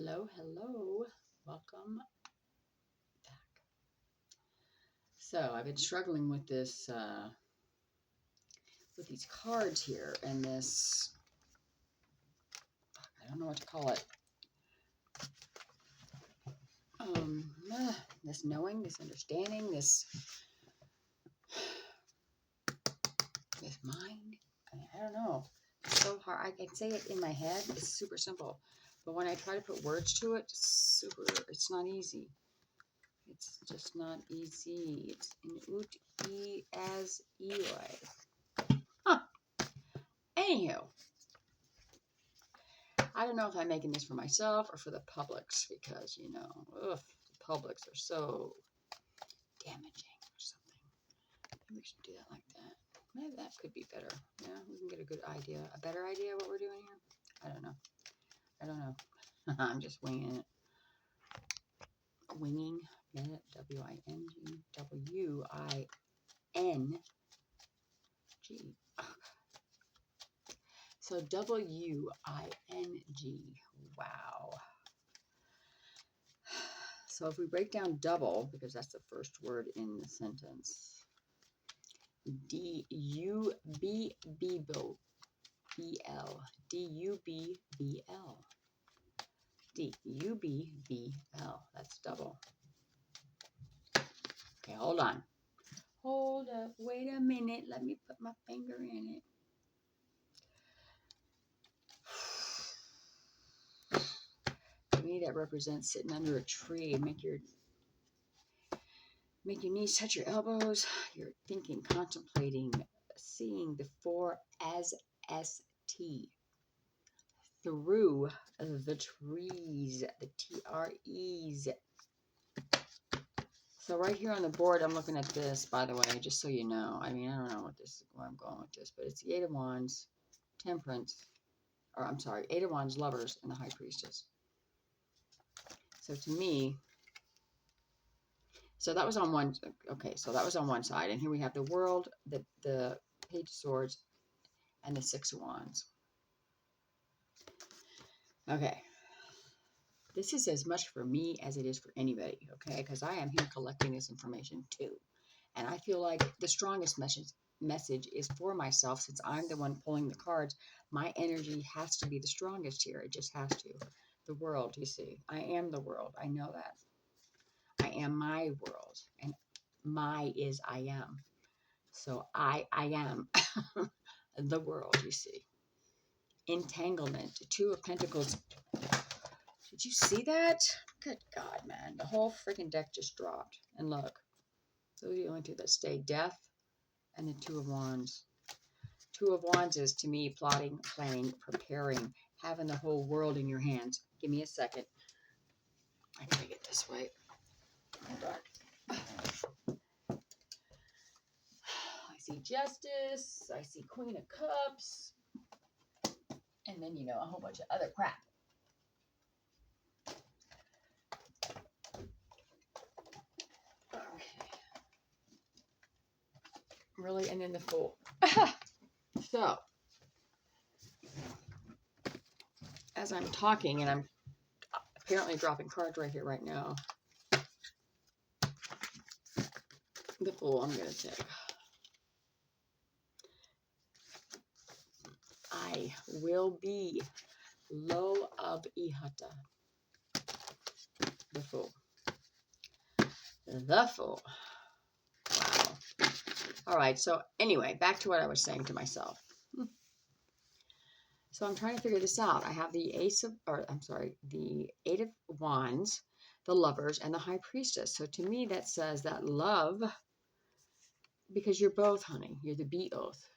Hello, hello. Welcome back. So I've been struggling with this, with these cards here, and this, I don't know what to call it. This knowing, this understanding, this mind. I don't know. It's so hard. I can say it in my head. It's super simple, but when I try to put words to it, it's not easy. It's just not easy. It's in ut e as Eli. Huh. Anywho, I don't know if I'm making this for myself or for the publics because, the publics are so damaging or something. Maybe we should do that like that. Maybe that could be better. Yeah, we can get a good idea, a better idea of what we're doing here. I don't know. I'm just winging it. Winging it. W-I-N-G. W-I-N-G. So W-I-N-G. Wow. So if we break down double, because that's the first word in the sentence, D-U-B-B-B-L, D-U-B-B-L, D-U-B-B-L, that's double. Okay, hold on. Hold up, wait a minute, let me put my finger in it. To me, that represents sitting under a tree. Make your knees touch your elbows. You're thinking, contemplating, seeing the four as S-T. Through the trees, the T-R-E's. So right here on the board, I'm looking at this, by the way, just so you know. I mean, I don't know where I'm going with this, but it's the Eight of Wands, Temperance, or I'm sorry, Eight of Wands, Lovers, and the High Priestess. So to me, so that was on one, okay, so that was on one side. And here we have the World, the Page of Swords, and the Six of Wands. Okay. This is as much for me as it is for anybody, okay? Because I am here collecting this information too. And I feel like the strongest message is for myself. Since I'm the one pulling the cards, my energy has to be the strongest here. It just has to. The world, you see. I am the world. I know that. I am my world. And my is I am. So I am the world, you see. Entanglement. Two of Pentacles. Did you see that? Good God, man. The whole freaking deck just dropped. And look, those are the only two that stay. Death and the Two of Wands. Two of Wands is, to me, plotting, planning, preparing, having the whole world in your hands. Give me a second. I gotta get this right. Hold on. I see Justice. I see Queen of Cups. And then, a whole bunch of other crap. Really? And then the Fool. So, as I'm talking, and I'm apparently dropping cards right here, right now, the Fool I'm going to take. I will be Lo of Ihata. The Fool. The Fool. Wow. All right. So anyway, back to what I was saying to myself. So I'm trying to figure this out. I have the the Eight of Wands, the Lovers, and the High Priestess. So to me, that says that love, because you're both, honey. You're the bee oath.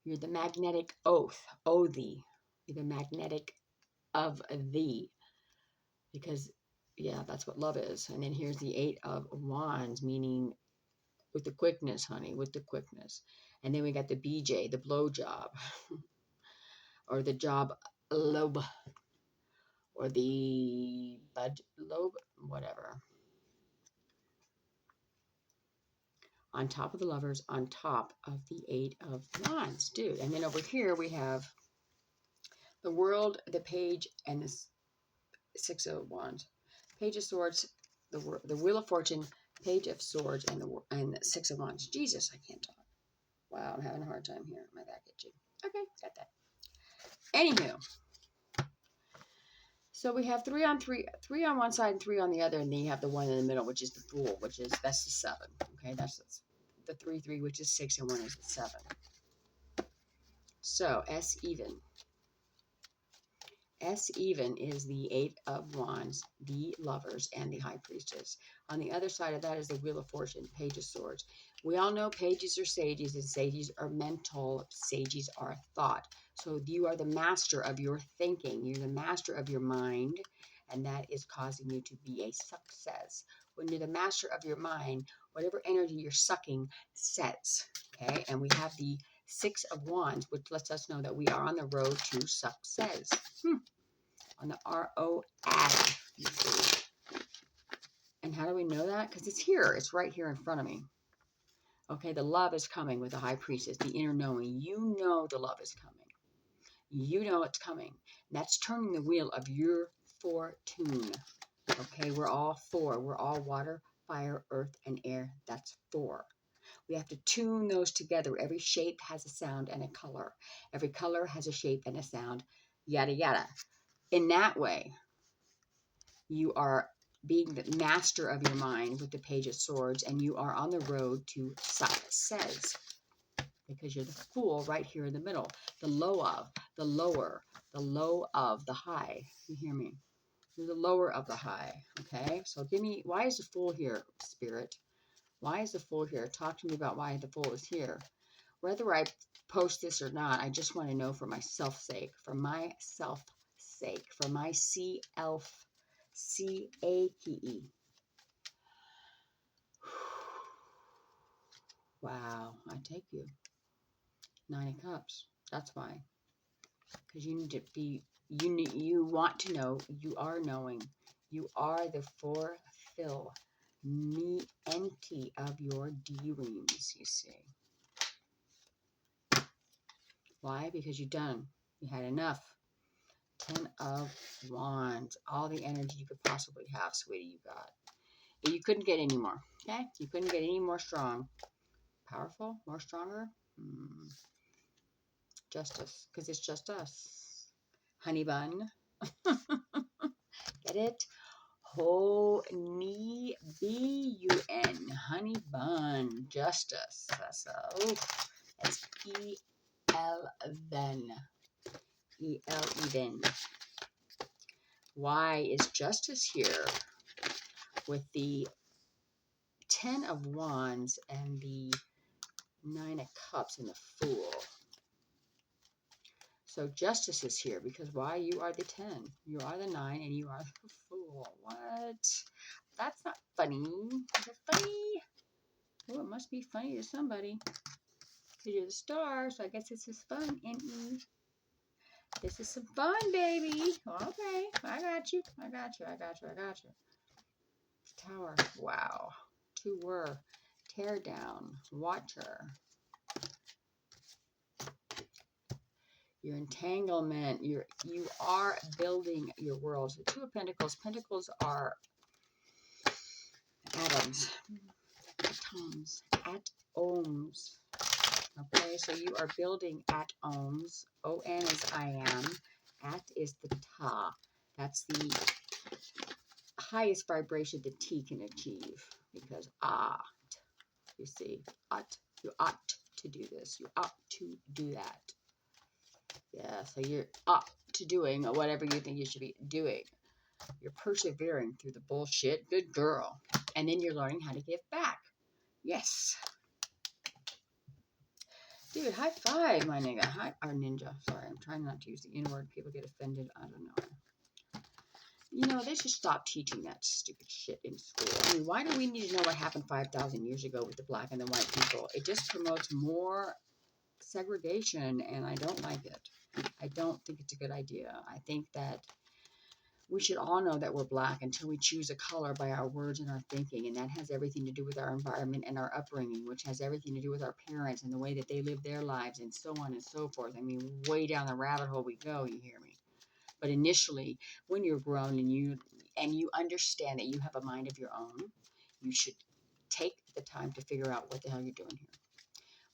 You're the magnetic oath. O thee. You're the magnetic of thee. Because, yeah, that's what love is. And then here's the Eight of Wands, meaning with the quickness, honey, with the quickness. And then we got the BJ, the blow job, or the job lobe, or the bud lobe, whatever. On top of the Lovers, on top of the Eight of Wands, dude. And then over here we have the World, the Page, and this Six of Wands, Page of Swords, the Wheel of Fortune, Page of Swords, and the Six of Wands. Jesus, I can't talk. Wow, I'm having a hard time here. My back itchy. Okay, got that. Anywho, so we have three on one side and three on the other, and then you have the one in the middle, which is the Fool, that's the 7. Okay, that's the 3, which is 6, and 1 is 7. So S even. S even is the 8 of Wands, the Lovers, and the High Priestess. On the other side of that is the Wheel of Fortune, Page of Swords. We all know pages are sages, and sages are mental, sages are thought. So you are the master of your thinking. You're the master of your mind, and that is causing you to be a success. When you're the master of your mind, whatever energy you're sucking sets. Okay, and we have the 6 of Wands, which lets us know that we are on the road to success. On the ROAD, you see. And how do we know that? Because it's here. It's right here in front of me. Okay, the love is coming with the High Priestess, the inner knowing. You know the love is coming. You know it's coming. And that's turning the wheel of your fortune. Okay, we're all 4. We're all water, fire, earth, and air. That's 4. We have to tune those together. Every shape has a sound and a color. Every color has a shape and a sound, yada, yada. In that way, you are being the master of your mind with the Page of Swords, and you are on the road to success because you're the Fool right here in the middle. The low of, the lower, the low of, the high. You hear me? You're the lower of the high, okay? So give me, why is the Fool here, Spirit? Why is the Fool here? Talk to me about why the Fool is here. Whether I post this or not, I just want to know for myself's sake, for my C-A-K-E. Wow, I take you. 9 of Cups. That's why. Because you need to be, you want to know, you are knowing. You are the fulfill me empty of your dreams, you see. Why? Because you're done. You had enough. 10 of Wands. All the energy you could possibly have, sweetie, you got. You couldn't get any more, okay? You couldn't get any more strong. Powerful? More stronger? Justice, because it's just us. Honey bun. Get it? H-O-N-E-B-U-N. Honey bun. Justice. That's E-L then. E-L even. Why is justice here with the 10 of Wands and the 9 of Cups and the Fool? So justice is here because why? You are the 10, you are the 9, and you are the Fool. What? That's not funny. Is it funny? Oh, it must be funny to somebody because you're the star, so I guess this is fun. N-E. This is some fun, baby. Okay, I got you. I got you. I got you. I got you. Tower. Wow. 2 were. Tear down. Watcher. Your entanglement. You are building your world. So 2 of Pentacles. Pentacles are atoms. Atoms. Atoms. Okay, so you are building atoms. O-N is I am. At is the ta. That's the highest vibration the T can achieve. Because you see, you ought to do this. You ought to do that. Yeah, so you're up to doing whatever you think you should be doing. You're persevering through the bullshit. Good girl. And then you're learning how to give back. Yes. Dude, high five, my nigga. Or ninja. Sorry, I'm trying not to use the N-word. People get offended. I don't know. You know, they should stop teaching that stupid shit in school. I mean, why do we need to know what happened 5,000 years ago with the black and the white people? It just promotes more segregation, and I don't like it. I don't think it's a good idea. I think that we should all know that we're black until we choose a color by our words and our thinking, and that has everything to do with our environment and our upbringing, which has everything to do with our parents and the way that they live their lives and so on and so forth. I mean, way down the rabbit hole we go, you hear me? But initially, when you're grown and you understand that you have a mind of your own, you should take the time to figure out what the hell you're doing here.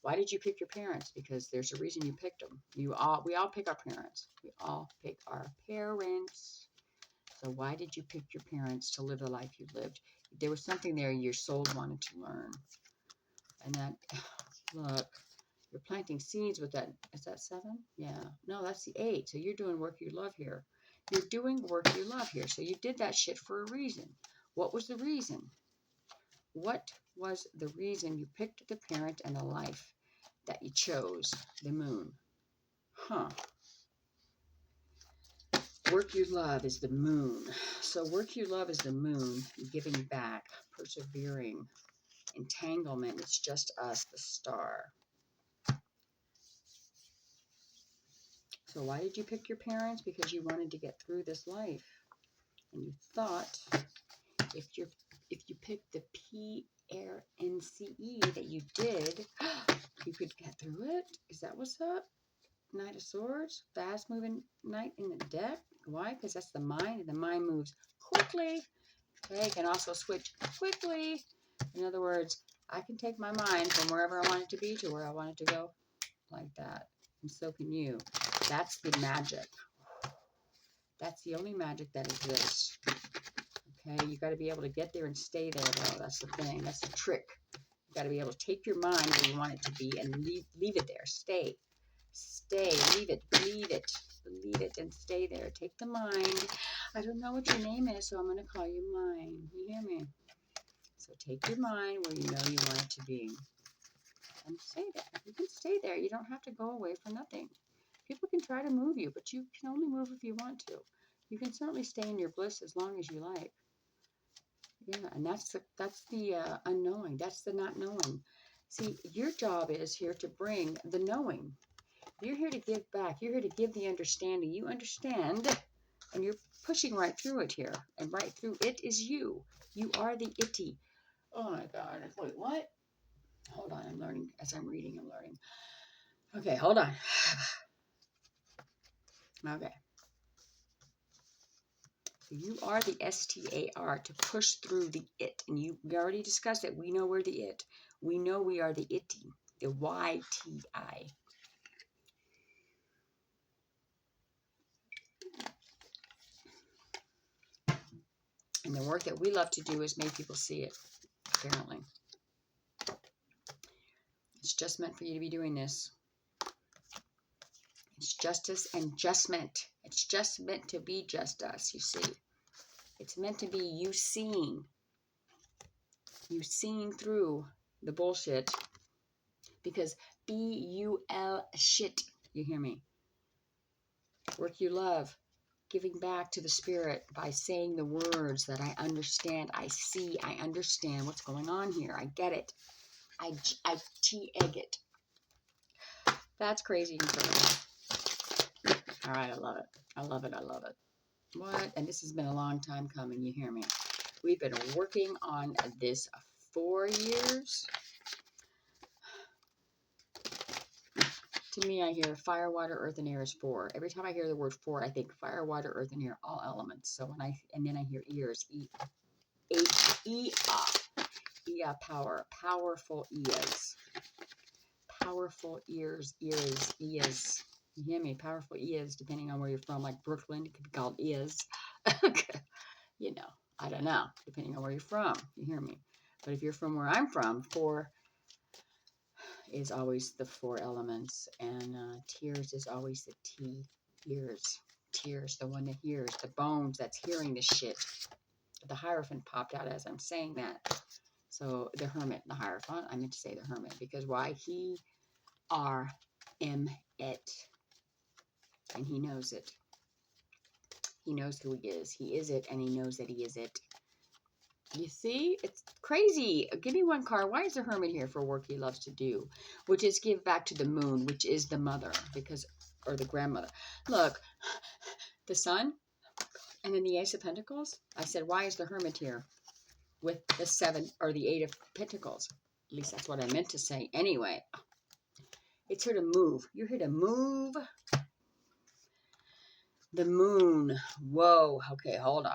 Why did you pick your parents? Because there's a reason you picked them. We all pick our parents. We all pick our parents. So why did you pick your parents to live the life you lived? There was something there your soul wanted to learn. And that, look, you're planting seeds with that. Is that 7? Yeah. No, that's the 8. So you're doing work you love here. You're doing work you love here. So you did that shit for a reason. What was the reason? What was the reason you picked the parent and the life that you chose? The moon. Huh. Work you love is the moon. So work you love is the moon, giving back, persevering, entanglement. It's just us, the star. So why did you pick your parents? Because you wanted to get through this life. And you thought if you picked the PRNCE that you did, you could get through it. Is that what's up? Knight of Swords, fast moving knight in the deck. Why? Because that's the mind, and the mind moves quickly. Okay, it can also switch quickly. In other words, I can take my mind from wherever I want it to be to where I want it to go, like that. And so can you. That's the magic. That's the only magic that exists. Okay, you got to be able to get there and stay there, though. That's the thing. That's the trick. You got to be able to take your mind where you want it to be and leave it there. Stay, leave it, believe it, and stay there. Take the mind. I don't know what your name is, so I'm going to call you mine. You hear me? So take your mind where you know you want it to be. And stay there. You can stay there. You don't have to go away for nothing. People can try to move you, but you can only move if you want to. You can certainly stay in your bliss as long as you like. Yeah, and that's the unknowing. That's the not knowing. See, your job is here to bring the knowing. You're here to give back. You're here to give the understanding. You understand, and you're pushing right through it here. And right through it is you. You are the itty. Oh my God. Wait, what? Hold on. I'm learning. As I'm reading, I'm learning. Okay, hold on. Okay. So you are the STAR, to push through the it. And we already discussed it. We know we're the it. We know we are the itty. The YTI. And the work that we love to do is make people see it, apparently. It's just meant for you to be doing this. It's justice and justment. It's just meant to be just us, you see. It's meant to be you seeing through the bullshit. Because BUL shit, you hear me? Work you love. Giving back to the spirit by saying the words that I understand, I see, I understand what's going on here. I get it. I T-egg it. That's crazy incredible. All right, I love it. I love it. I love it. What? And this has been a long time coming. You hear me? We've been working on this 4 years. To me, I hear fire, water, earth, and air is 4. Every time I hear the word 4, I think fire, water, earth, and air, all elements. So and then I hear ears, power, powerful ears, powerful ears. You hear me? Powerful ears, depending on where you're from. Like Brooklyn, it could be called ears. You know, I don't know, depending on where you're from. You hear me? But if you're from where I'm from, 4 is always the 4 elements, and tears is always the T. Ears, tears, the one that hears, the bones that's hearing the shit. The Hierophant popped out as I'm saying that. So the Hermit, the Hierophant, I meant to say the Hermit, because why? He it, and he knows it. He knows who he is. He is it, and he knows that he is it. You see? It's crazy. Give me one card. Why is the Hermit here for work he loves to do? Which is give back to the moon, which is the mother, or the grandmother. Look, the Sun, and then the Ace of Pentacles. I said, why is the Hermit here with the 7 or the 8 of Pentacles? At least that's what I meant to say. Anyway, it's here to move. You're here to move. The moon. Whoa. Okay, hold on.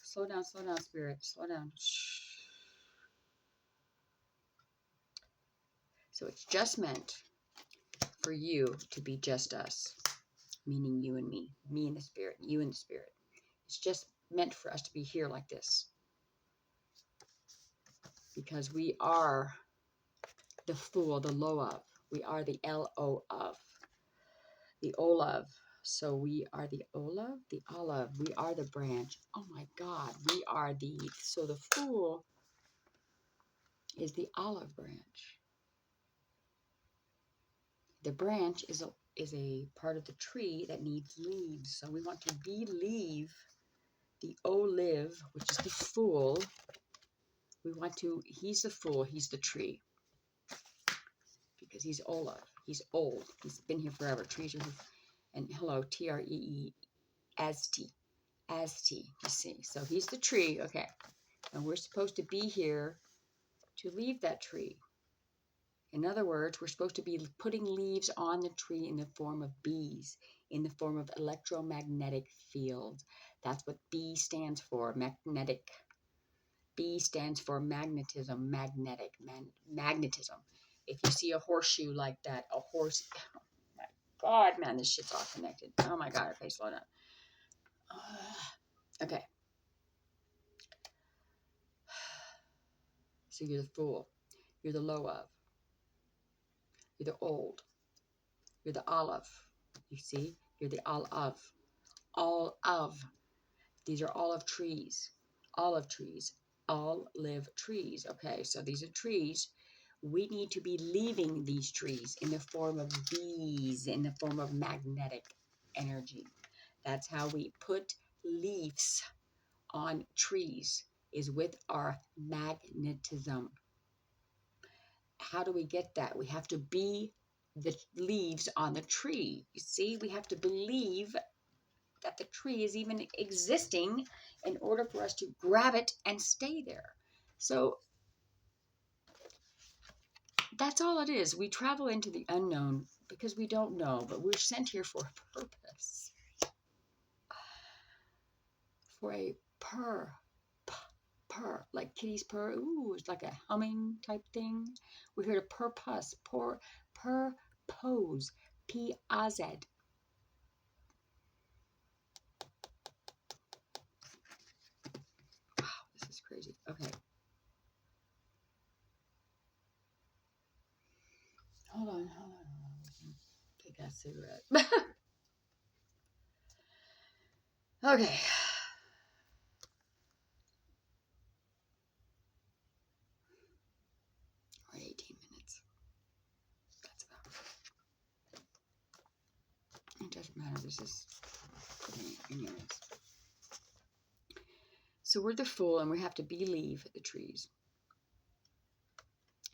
Slow down, spirit. Slow down. Shh. So it's just meant for you to be just us, meaning you and me and the spirit, you and the spirit. It's just meant for us to be here like this because we are the fool, the lo of. We are the L-O of, the Olav. So we are the Olav, the olive. We are the branch. Oh my God, we are so the fool is the olive branch. The branch is a part of the tree that needs leaves. So we want to believe the olive, which is the fool. He's the fool, he's the tree. Because he's Olav. He's old. He's been here forever. Trees are here. And hello, T-R-E-E, Azti. Azti, you see. So he's the tree, okay. And we're supposed to be here to leave that tree. In other words, we're supposed to be putting leaves on the tree in the form of bees, in the form of electromagnetic fields. That's what B stands for, magnetic. B stands for magnetism, magnetism. If you see a horseshoe like that, a horse, oh my God, man, this shit's all connected. Oh my God, okay, slow down. Okay. So you're the fool. You're the low of. You're the old. You're the olive. You see? You're the all of. All of. These are olive trees. Olive trees. Olive trees. Okay, so these are trees. We need to be leaving these trees in the form of bees, in the form of magnetic energy. That's how we put leaves on trees, is with our magnetism. How do we get that? We have to be the leaves on the tree. You see, we have to believe that the tree is even existing in order for us to grab it and stay there. So that's all it is. We travel into the unknown because we don't know, but we're sent here for a purpose. For a purr, like kitty's purr. Ooh, it's like a humming type thing. We're here to purpose, purpose, P-A-Z. Wow, this is crazy. Okay. Hold on. Take that cigarette. Okay. We're at 18 minutes. That's about right. It doesn't matter. This is anyways. So we're the fool and we have to believe the trees.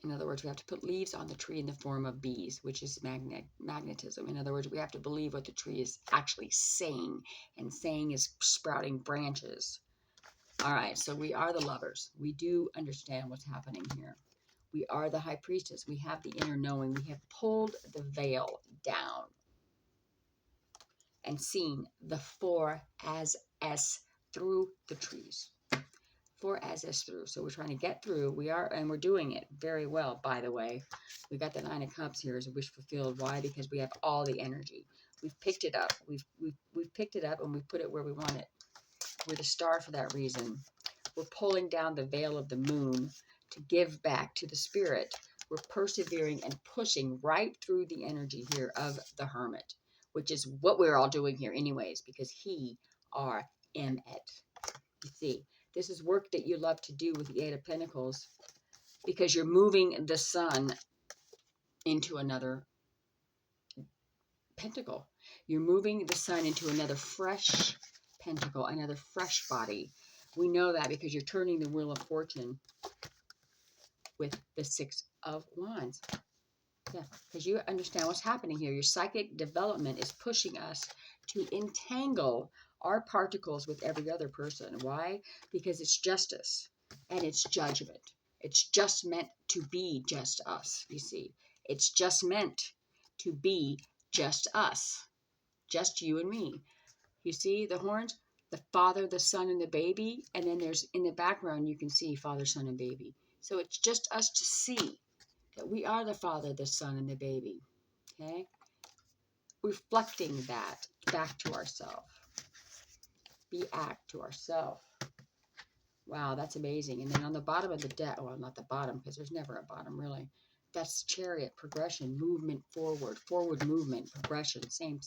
In other words, we have to put leaves on the tree in the form of bees, which is magnetism. In other words, we have to believe what the tree is actually saying, and saying is sprouting branches. All right, so we are the lovers. We do understand what's happening here. We are the high priestess. We have the inner knowing. We have pulled the veil down and seen the 4-as-S through the trees. 4-as-S through. So we're trying to get through. We are, and we're doing it very well, by the way. We got the 9 of Cups here as a wish fulfilled. Why? Because we have all the energy. We've picked it up. We've picked it up and we've put it where we want it. We're the star for that reason. We're pulling down the veil of the moon to give back to the spirit. We're persevering and pushing right through the energy here of the hermit, which is what we're all doing here anyways, because he are in it. You see, this is work that you love to do with the 8 of Pentacles because you're moving the sun into another pentacle. You're moving the sun into another fresh pentacle, another fresh body. We know that because you're turning the wheel of fortune with the 6 of Wands. Yeah, because you understand what's happening here. Your psychic development is pushing us to entangle our particles with every other person. Why? Because it's justice and it's judgment. It's just meant to be just us, you see. It's just meant to be just us. Just you and me. You see the horns? The Father, the Son, and the baby. And then there's in the background, you can see Father, Son, and baby. So it's just us to see that we are the Father, the Son, and the baby. Okay? Reflecting that back to ourselves. Be act to ourselves. Wow, that's amazing. And then on the bottom of the deck, well, not the bottom, because there's never a bottom, really. That's chariot, progression, movement forward movement, progression, same.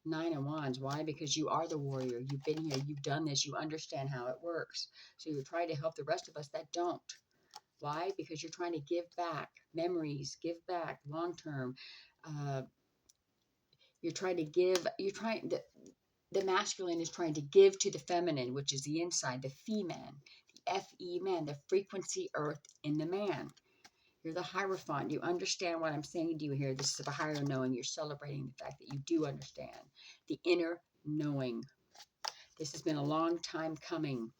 9 of Wands. Why? Because you are the warrior. You've been here. You've done this. You understand how it works. So you're trying to help the rest of us that don't. Why? Because you're trying to give back memories, give back long term. You're trying to give, the masculine is trying to give to the feminine, which is the inside, the Fe-man, the F-E-man, the frequency earth in the man. You're the Hierophant. You understand what I'm saying to you here. This is a higher knowing. You're celebrating the fact that you do understand. The inner knowing. This has been a long time coming.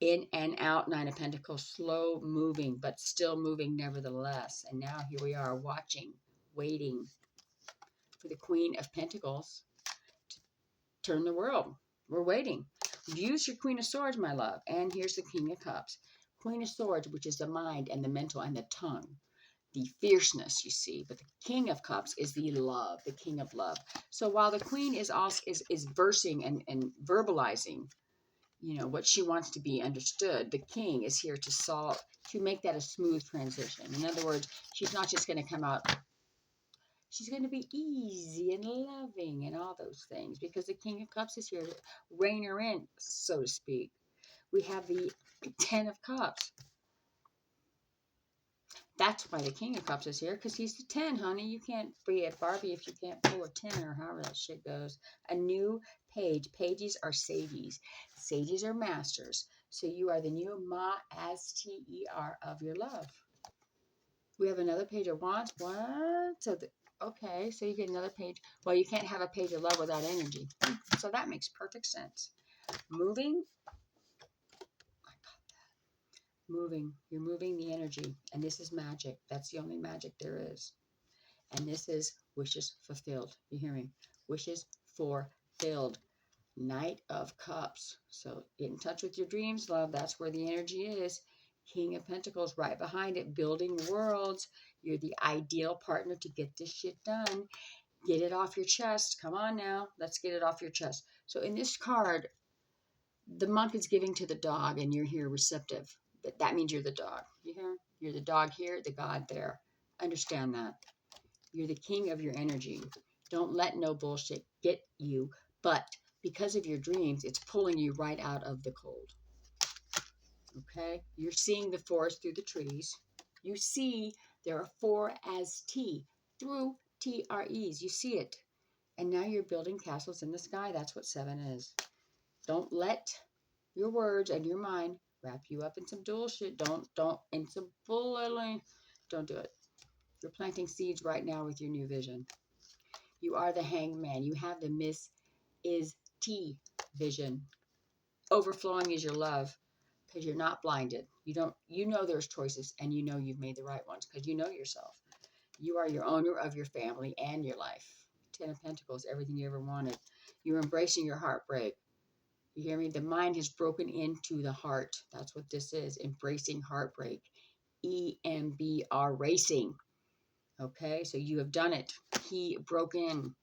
In and out, 9 of Pentacles, slow moving, but still moving nevertheless. And now here we are watching, waiting for the Queen of Pentacles to turn the world. We're waiting. Use your Queen of Swords, my love. And here's the King of Cups. Queen of Swords, which is the mind and the mental and the tongue. The fierceness, you see. But the King of Cups is the love, the King of Love. So while the Queen is also is versing and verbalizing, you know, what she wants to be understood, the King is here to make that a smooth transition. In other words, she's not just going to come out, she's going to be easy and loving and all those things, because the King of Cups is here to rein her in, so to speak. We have the 10 of Cups. That's why the King of Cups is here, because he's the 10, honey. You can't be a Barbie if you can't pull a 10, or however that shit goes. A new page. Pages are sages. Sages are masters. So you are the new Ma-as-T-E-R of your love. We have another page of wands. What? So okay, so you get another page. Well, you can't have a page of love without energy. So that makes perfect sense. Moving. Moving. You're moving the energy. And this is magic. That's the only magic there is. And this is wishes fulfilled. You hear me? Wishes fulfilled. Knight of Cups. So get in touch with your dreams, love. That's where the energy is. King of Pentacles right behind it. Building worlds. You're the ideal partner to get this shit done. Get it off your chest. Come on now. Let's get it off your chest. So in this card, the monk is giving to the dog, and you're here receptive. That means you're the dog. You hear? You're the dog here, the God there. Understand that. You're the king of your energy. Don't let no bullshit get you. But because of your dreams, it's pulling you right out of the cold. Okay? You're seeing the forest through the trees. You see there are 4 as T through TREs. You see it. And now you're building castles in the sky. That's what 7 is. Don't let your words and your mind wrap you up in some dual shit. Don't in some bullying. Don't do it. You're planting seeds right now with your new vision. You are the Hanged Man. You have the Miss is T vision. Overflowing is your love, because you're not blinded. You know there's choices, and you know you've made the right ones, because you know yourself. You are your owner of your family and your life. 10 of Pentacles, everything you ever wanted. You're embracing your heartbreak. You hear me? The mind has broken into the heart. That's what this is. Embracing heartbreak. EMBR racing. Okay, so you have done it. He broke in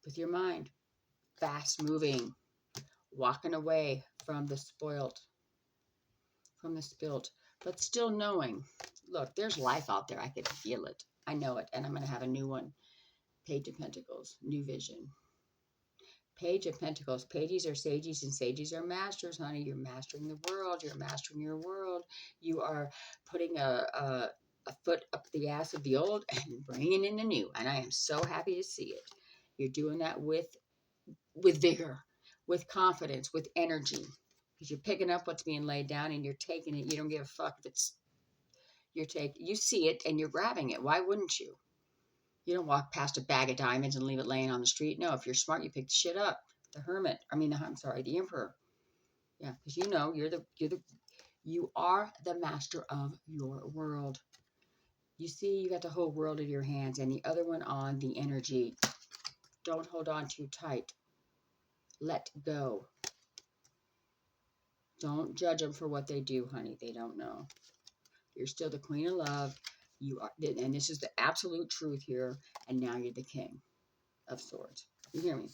with your mind. Fast moving. Walking away from the spoilt. From the spilt. But still knowing. Look, there's life out there. I can feel it. I know it. And I'm going to have a new one. Page of Pentacles. New vision. Page of Pentacles. Pages are sages, and sages are masters, honey. You're mastering the world. You're mastering your world. You are putting a foot up the ass of the old and bringing in the new. And I am so happy to see it. You're doing that with vigor, with confidence, with energy. Because you're picking up what's being laid down and you're taking it. You don't give a fuck if it's you see it and you're grabbing it. Why wouldn't you? You don't walk past a bag of diamonds and leave it laying on the street. No, if you're smart, you pick the shit up. The Hermit. The Emperor. Yeah, because you know you are the master of your world. You see, you got the whole world in your hands, and the other one on the energy. Don't hold on too tight. Let go. Don't judge them for what they do, honey. They don't know. You're still the queen of love. You are, and this is the absolute truth here. And now you're the king of swords. You hear me?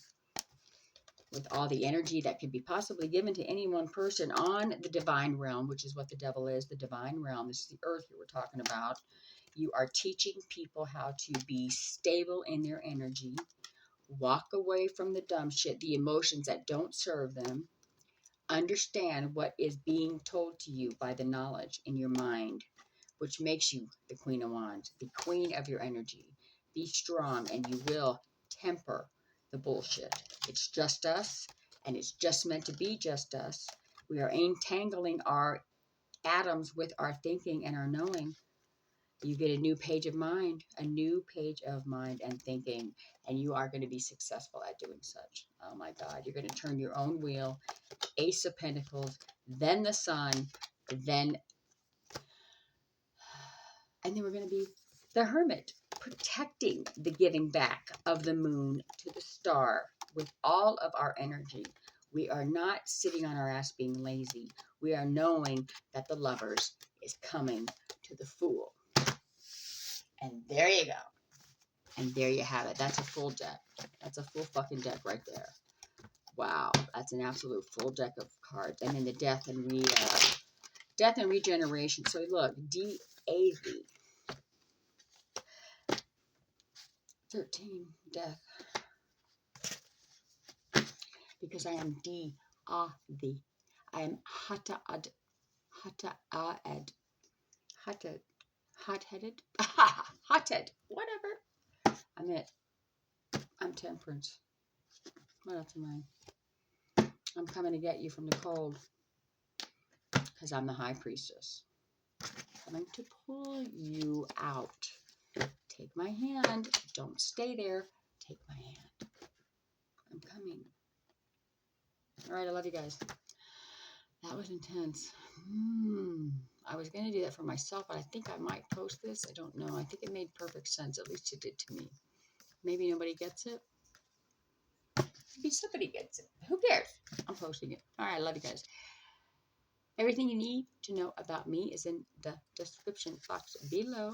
With all the energy that could be possibly given to any one person on the divine realm, which is what the devil is, the divine realm. This is the earth here we're talking about. You are teaching people how to be stable in their energy, walk away from the dumb shit, the emotions that don't serve them, understand what is being told to you by the knowledge in your mind, which makes you the Queen of Wands, the queen of your energy. Be strong and you will temper the bullshit. It's just us, and it's just meant to be just us. We are entangling our atoms with our thinking and our knowing. You get a new page of mind, and thinking, and you are going to be successful at doing such. Oh my God, you're going to turn your own wheel. Ace of Pentacles, then the Sun, then we're going to be the Hermit, protecting the giving back of the moon to the star with all of our energy. We are not sitting on our ass being lazy. We are knowing that the Lovers is coming to the Fool. And there you go. And there you have it. That's a full deck. That's a full fucking deck right there. Wow. That's an absolute full deck of cards. And then the death and regeneration. So look, D-A-V. 13, death. Because I am D-A-V. I am hot-headed, hothead, whatever. I'm it. I'm temperance. What else am I? I'm coming to get you from the cold. Because I'm the high priestess. Coming to pull you out. Take my hand. Don't stay there. Take my hand. I'm coming. All right, I love you guys. That was intense. I was going to do that for myself, but I think I might post this. I don't know. I think it made perfect sense. At least it did to me. Maybe nobody gets it. Maybe somebody gets it. Who cares? I'm posting it. All right, I love you guys. Everything you need to know about me is in the description box below.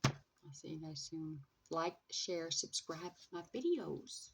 I'll see you guys soon. Like, share, subscribe to my videos.